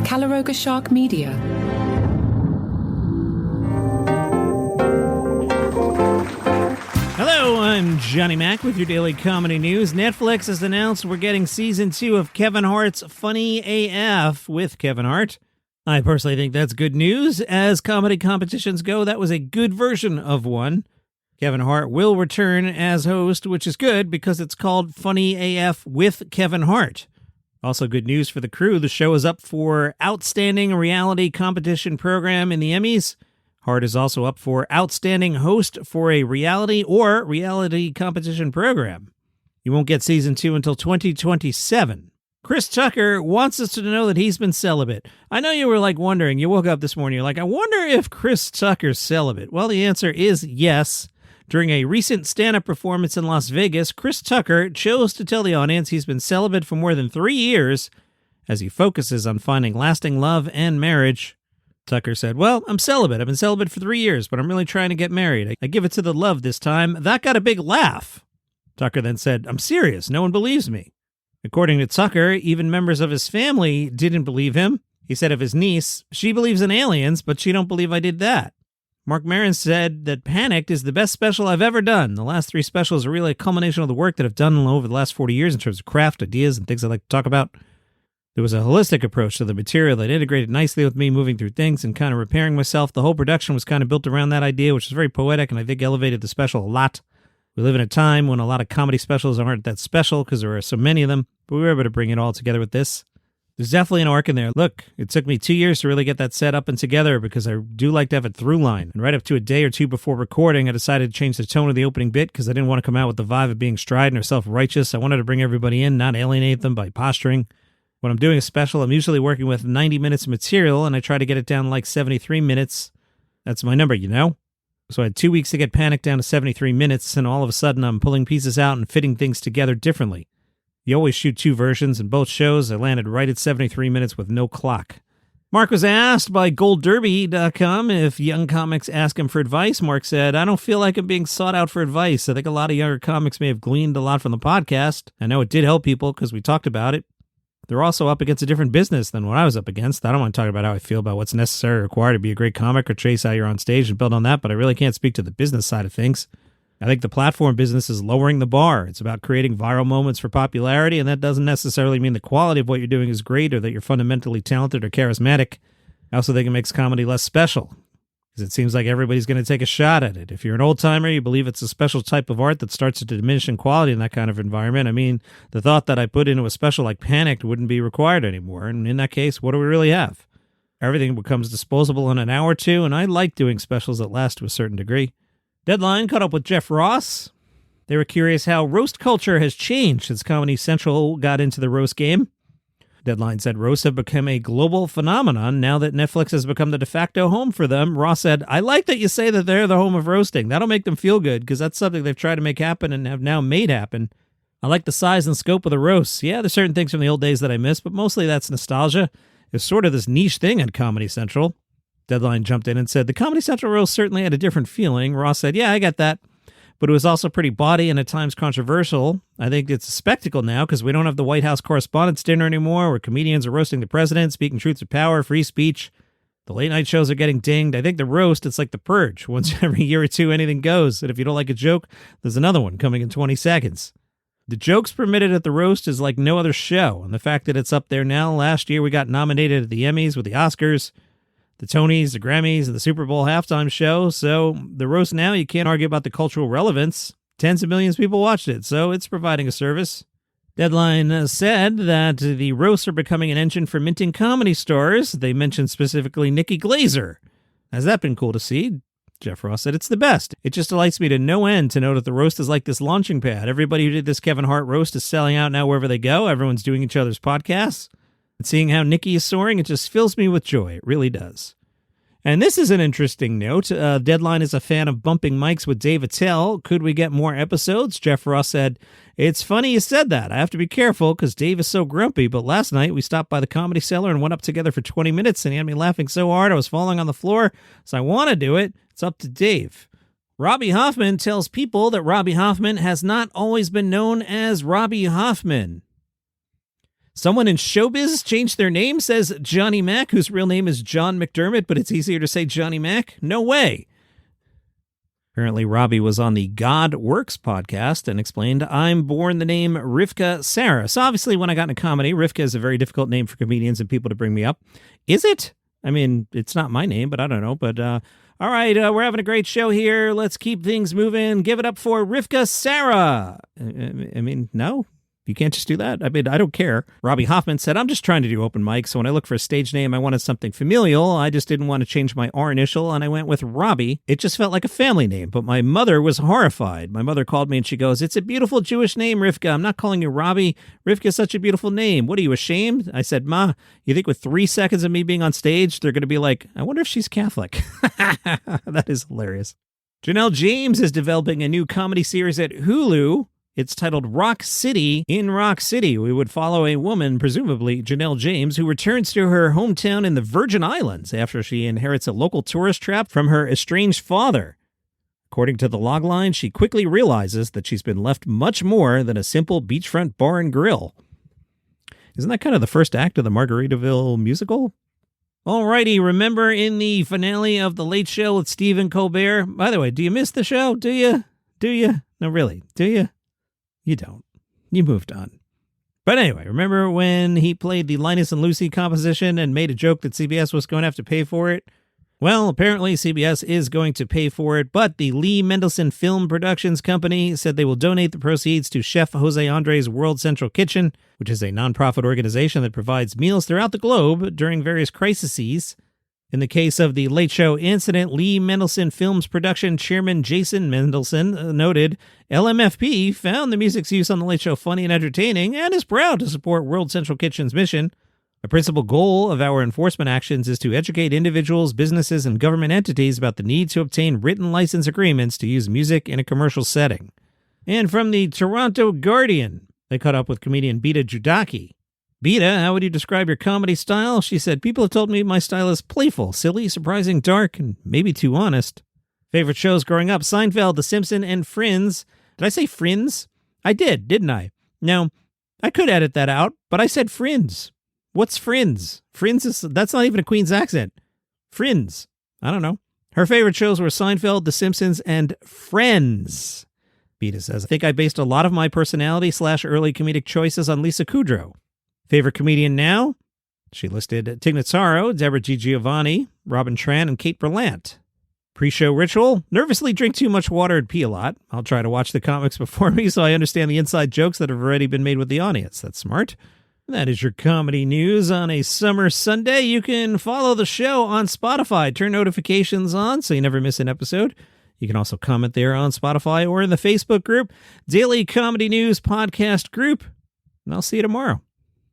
Caliroga Shark Media. Hello, I'm Johnny Mac with your daily comedy news. Netflix has announced we're getting season 2 of Kevin Hart's Funny AF with Kevin Hart. I personally think that's good news. As comedy competitions go, that was a good version of one. Kevin Hart will return as host, which is good because it's called Funny AF with Kevin Hart. Also good news for the crew. The show is up for Outstanding Reality Competition Program in the Emmys. Hart is also up for Outstanding Host for a Reality or Reality Competition Program. You won't get season 2 until 2027. Chris Tucker wants us to know that he's been celibate. I know you were wondering, you woke up this morning, you're like, I wonder if Chris Tucker's celibate. Well, the answer is yes. During a recent stand-up performance in Las Vegas, Chris Tucker chose to tell the audience he's been celibate for more than 3 years as he focuses on finding lasting love and marriage. Tucker said, well, I'm celibate. I've been celibate for 3 years, but I'm really trying to get married. I give it to the love this time. That got a big laugh. Tucker then said, I'm serious. No one believes me. According to Tucker, even members of his family didn't believe him. He said of his niece, she believes in aliens, but she don't believe I did that. Maron said that Panicked is the best special I've ever done. The last 3 specials are really a culmination of the work that I've done over the last 40 years in terms of craft, ideas, and things I like to talk about. There was a holistic approach to the material that integrated nicely with me moving through things and kind of repairing myself. The whole production was kind of built around that idea, which is very poetic, and I think elevated the special a lot. We live in a time when a lot of comedy specials aren't that special because there are so many of them, but we were able to bring it all together with this. There's definitely an arc in there. Look, it took me 2 years to really get that set up and together because I do like to have a through line. And right up to a day or two before recording, I decided to change the tone of the opening bit because I didn't want to come out with the vibe of being strident or self-righteous. I wanted to bring everybody in, not alienate them by posturing. When I'm doing a special, I'm usually working with 90 minutes of material, and I try to get it down to 73 minutes. That's my number, you know? So I had 2 weeks to get Panic down to 73 minutes, and all of a sudden I'm pulling pieces out and fitting things together differently. You always shoot 2 versions. In both shows, I landed right at 73 minutes with no clock. Marc was asked by GoldDerby.com if young comics ask him for advice. Marc said, I don't feel like I'm being sought out for advice. I think a lot of younger comics may have gleaned a lot from the podcast. I know it did help people because we talked about it. They're also up against a different business than what I was up against. I don't want to talk about how I feel about what's necessary or required to be a great comic or chase how you're on stage and build on that, but I really can't speak to the business side of things. I think the platform business is lowering the bar. It's about creating viral moments for popularity, and that doesn't necessarily mean the quality of what you're doing is great or that you're fundamentally talented or charismatic. I also think it makes comedy less special, because it seems like everybody's going to take a shot at it. If you're an old-timer, you believe it's a special type of art that starts to diminish in quality in that kind of environment. I mean, the thought that I put into a special like Panicked wouldn't be required anymore, and in that case, what do we really have? Everything becomes disposable in an hour or two, and I like doing specials that last to a certain degree. Deadline caught up with Jeff Ross. They were curious how roast culture has changed since Comedy Central got into the roast game. Deadline said roasts have become a global phenomenon now that Netflix has become the de facto home for them. Ross said, I like that you say that they're the home of roasting. That'll make them feel good because that's something they've tried to make happen and have now made happen. I like the size and scope of the roasts. Yeah, there's certain things from the old days that I miss, but mostly that's nostalgia. It's sort of this niche thing on Comedy Central. Deadline jumped in and said, the Comedy Central roast certainly had a different feeling. Ross said, yeah, I get that. But it was also pretty bawdy and at times controversial. I think it's a spectacle now because we don't have the White House Correspondents' Dinner anymore where comedians are roasting the president, speaking truth to power, free speech. The late-night shows are getting dinged. I think the roast, it's like the purge. Once every year or two, anything goes. And if you don't like a joke, there's another one coming in 20 seconds. The jokes permitted at the roast is like no other show. And the fact that it's up there now, last year we got nominated at the Emmys with the Oscars, the Tonys, the Grammys, and the Super Bowl halftime show. So the roast now, you can't argue about the cultural relevance. Tens of millions of people watched it, so it's providing a service. Deadline said that the roasts are becoming an engine for minting comedy stars. They mentioned specifically Nikki Glaser. Has that been cool to see? Jeff Ross said, it's the best. It just delights me to no end to know that the roast is like this launching pad. Everybody who did this Kevin Hart roast is selling out now wherever they go. Everyone's doing each other's podcasts. And seeing how Nikki is soaring, it just fills me with joy. It really does. And this is an interesting note. Deadline is a fan of bumping mics with Dave Attell. Could we get more episodes? Jeff Ross said, it's funny you said that. I have to be careful because Dave is so grumpy. But last night we stopped by the Comedy Cellar and went up together for 20 minutes and he had me laughing so hard I was falling on the floor. So I want to do it. It's up to Dave. Robbie Hoffman tells people that Robbie Hoffman has not always been known as Robbie Hoffman. Someone in showbiz changed their name, says Johnny Mac, whose real name is John McDermott, but it's easier to say Johnny Mac. No way. Apparently, Robbie was on the God Works podcast and explained, I'm born the name Rivka Sarah. So obviously, when I got into comedy, Rivka is a very difficult name for comedians and people to bring me up. Is it? I mean, it's not my name, but I don't know. But all right, we're having a great show here. Let's keep things moving. Give it up for Rivka Sarah. I mean, no. You can't just do that. I mean, I don't care. Robbie Hoffman said, I'm just trying to do open mic, so when I look for a stage name, I wanted something familial. I just didn't want to change my R initial, and I went with Robbie. It just felt like a family name, but my mother was horrified. My mother called me and she goes, it's a beautiful Jewish name, Rivka. I'm not calling you Robbie. Rivka is such a beautiful name. What, are you ashamed? I said, Ma, you think with 3 seconds of me being on stage, they're going to be like, I wonder if she's Catholic. That is hilarious. Janelle James is developing a new comedy series at Hulu. It's titled Rock City. In Rock City, we would follow a woman, presumably Janelle James, who returns to her hometown in the Virgin Islands after she inherits a local tourist trap from her estranged father. According to the logline, she quickly realizes that she's been left much more than a simple beachfront bar and grill. Isn't that kind of the first act of the Margaritaville musical? Alrighty, remember in the finale of The Late Show with Stephen Colbert? By the way, do you miss the show? Do you? Do you? No, really, do you? You don't. You moved on. But anyway, remember when he played the Linus and Lucy composition and made a joke that CBS was going to have to pay for it? Well, apparently CBS is going to pay for it, but the Lee Mendelsohn Film Productions Company said they will donate the proceeds to Chef Jose Andres' World Central Kitchen, which is a nonprofit organization that provides meals throughout the globe during various crises. In the case of the Late Show incident, Lee Mendelsohn Films production chairman Jason Mendelsohn noted, LMFP found the music's use on The Late Show funny and entertaining and is proud to support World Central Kitchen's mission. A principal goal of our enforcement actions is to educate individuals, businesses, and government entities about the need to obtain written license agreements to use music in a commercial setting. And from the Toronto Guardian, they caught up with comedian Bita Judaki. Bita, how would you describe your comedy style? She said, people have told me my style is playful, silly, surprising, dark, and maybe too honest. Favorite shows growing up, Seinfeld, The Simpsons, and Friends. Did I say Friends? I did, didn't I? Now, I could edit that out, but I said Friends. What's Friends? Friends is, that's not even a Queen's accent. Friends. I don't know. Her favorite shows were Seinfeld, The Simpsons, and Friends. Bita says, I think I based a lot of my personality / early comedic choices on Lisa Kudrow. Favorite comedian now? She listed Tig Notaro, Deborah G. Giovanni, Robin Tran, and Kate Berlant. Pre-show ritual? Nervously drink too much water and pee a lot. I'll try to watch the comics before me so I understand the inside jokes that have already been made with the audience. That's smart. That is your comedy news on a summer Sunday. You can follow the show on Spotify. Turn notifications on so you never miss an episode. You can also comment there on Spotify or in the Facebook group, Daily Comedy News Podcast Group. And I'll see you tomorrow.